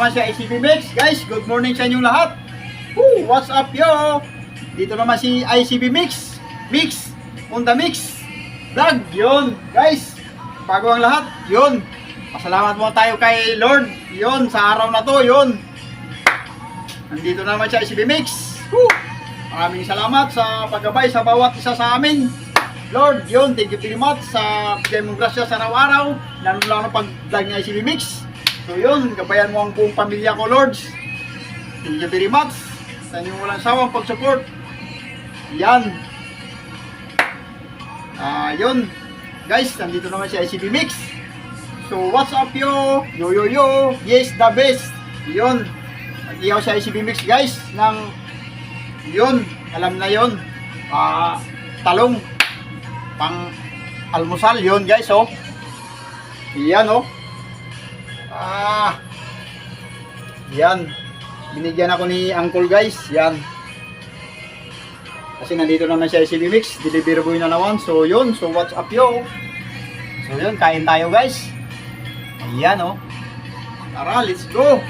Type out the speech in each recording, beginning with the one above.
naman si ICB Mix. Guys, good morning sa inyong lahat. Woo, what's up yo? Dito naman si ICB Mix. Mix on the Mix vlog. Yun, guys. Bago ang lahat, yun. Pasalamat mo tayo kay Lord. Yun, sa araw na to, yun. Nandito naman si ICB Mix. Woo. Maraming salamat sa paggabay sa bawat isa sa amin. Lord, yun, thank you very much sa bigay mong grasya sa araw-araw. Lalo lang ng pag-vlog ni ICB Mix. So yun, gabayan mo ang buong pamilya ko, Lords. Thank you very much sa inyong walang sawang pag-support. Yan. Yun. Guys, nandito naman si ICB Mix. So what's up yo? Yo yo yo. Yes, the best. Yun. Nag-iyaw si ICB Mix guys ng yun. Alam na yun. Talong. Pang almusal yun guys oh. Yan oh. Yan. Binigyan ako ni Uncle guys. Yan. Kasi nandito naman siya ICB Mix. Delivery boy na naman. So yun. So what's up yo? So yun. Kain tayo guys. Ayan oh. Tara, let's go.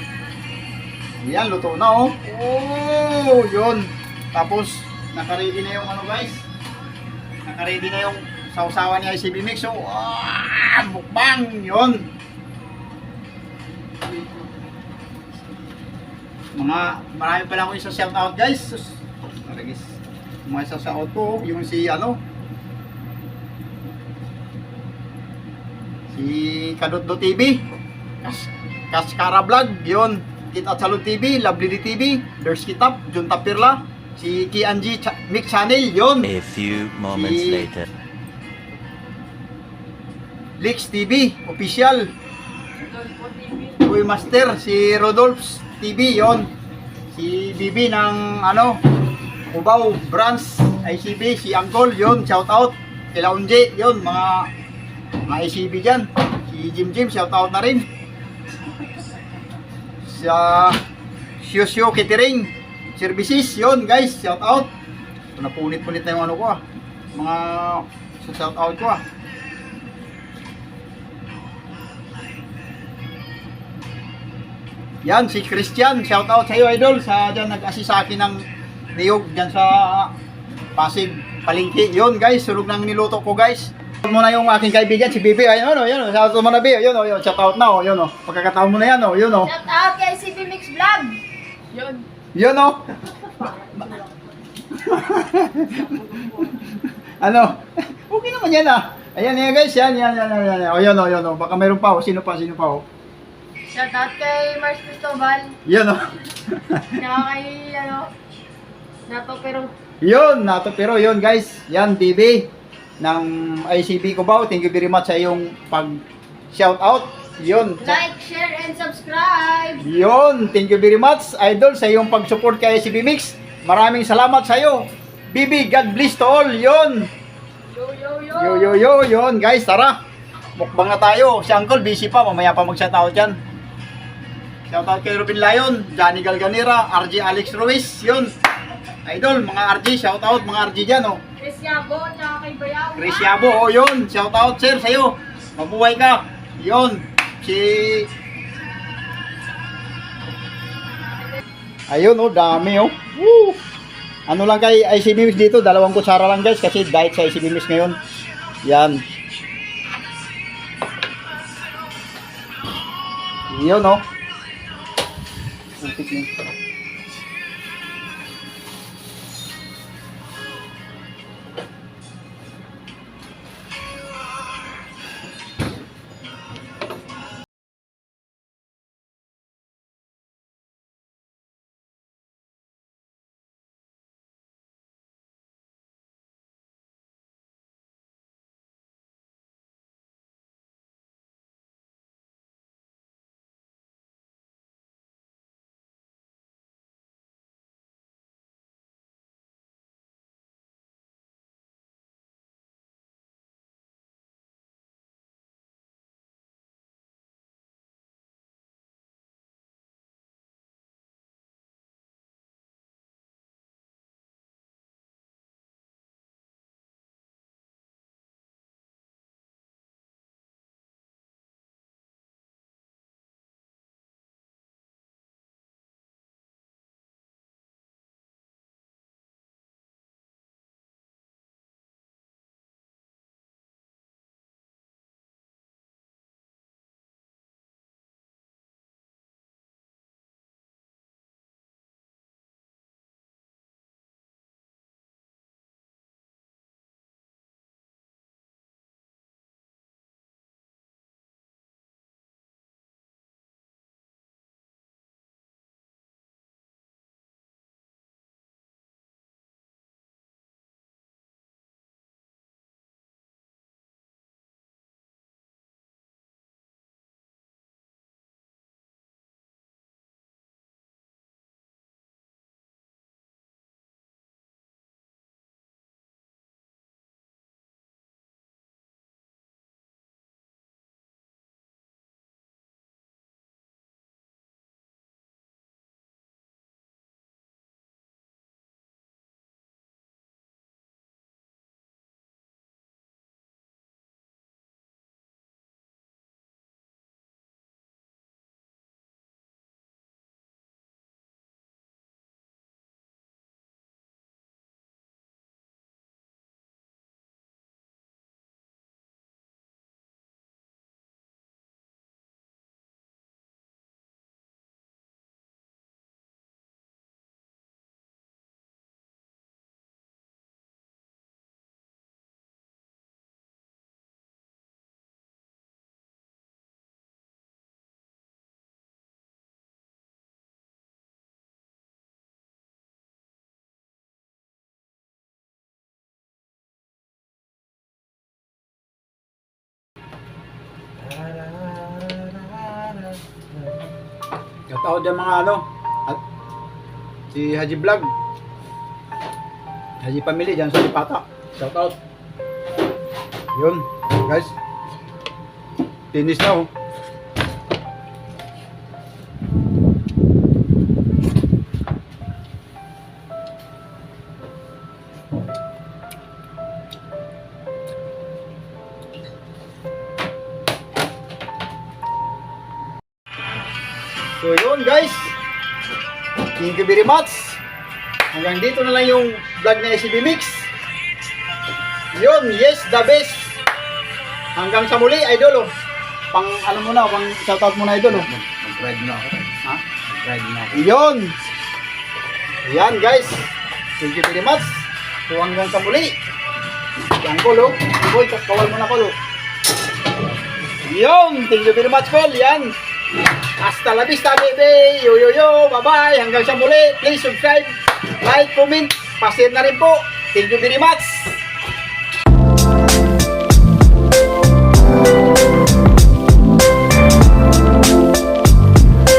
Ayan, luto na oh. Oh, yun. Tapos, naka-ready na yung ano guys. Naka-ready na yung sausawan ni ICB Mix. So, mukbang. Yun. Marami pala akong isang shout out guys. Mga isang shout out ko yung si ano si Kadotdo TV, Kaskara Vlog, yun, Kit at Salud TV, Lovely TV, There's Kitap, Jun Tapirla, si Kianji Mix Channel, yun. A few moments later. Lix TV Official, Uy Master, si Rodolph's TV, yon. Si Bibi ng ano Cubao Branch ICB, si Uncle, yon, shout out. Kila Unje, yon, mga ICB dyan. Si Jim, shout out na rin. Sa Shosyo Catering Services, yon guys, shout out. So, napunit-punit na yung ano ko mga shout out ko Yan, si Christian, shout out sa iyo idol, sa dyan nag-assist sa akin ng niyog dyan sa Pasig, Palengke. Yun guys, sunog ng niluto ko guys. Shout mo na yung aking kaibigan, si Bibi. Ayun, yun, shout out mo na Bibi. Yun, shout out na, yun, pagkakataon mo na yan, yun, Shout out kay ICB Mix Vlog. Yun. Yun, ano? Okay naman yan Ayan guys, yan. O, yun, baka mayroon pa, sino pa, Shout out kay Mars Cristobal. Yun, Saka kay, Nato pero. Yun, Nato pero, yun guys. Yan, TV ng ICB Cubao. Thank you very much sa iyong pag-shout out. Yun. Like, share, and subscribe. Yun, thank you very much, idol, sa iyong pag-support kay ICB Mix. Maraming salamat sa iyo. Bibi, God bless to all. Yun. Yo, yun guys, tara. Mukbang na tayo. Si Uncle busy pa, mamaya pa mag-shout out yan. Shout out kay Ruben Lion, Johnny Galganera, RJ Alex Ruiz, yun. Idol, mga RJ, shout out mga RJ dyan, Chris Yabo, tsaka kay Bayaw. Chris Yabo, yun, shout out sir sa'yo. Mabuhay ka. Yun, si... Ayun, dami, Woo! Ano lang kay ICB Mix dito, 2 kutsara lang guys, kasi diet sa ICB Mix ngayon. Yan. Yun, Putik na. Shoutout yung mga ano, at si Haji Vlog, Haji Family dyan sa Lipata. Shoutout. Yun, guys. Tinis na oh. So yun guys, thank you very much. Hanggang dito na lang yung vlog na SCB Mix. Yun, yes, the best. Hanggang sa muli, idol oh. Pang ano muna, pang shoutout muna idol oh. Mag-ride na ako. Ha? Mag-ride na ako. Yun. Ayan guys, thank you very much. So hanggang sa muli. Yan Kolo, boy, kawal mo na Kolo. Yun, thank you very much Kol, yan. Hasta la vista, baby! Yo, yo, yo! Bye-bye! Hanggang sa muli! Please subscribe, like, comment, pa-share na rin po. Thank you very much!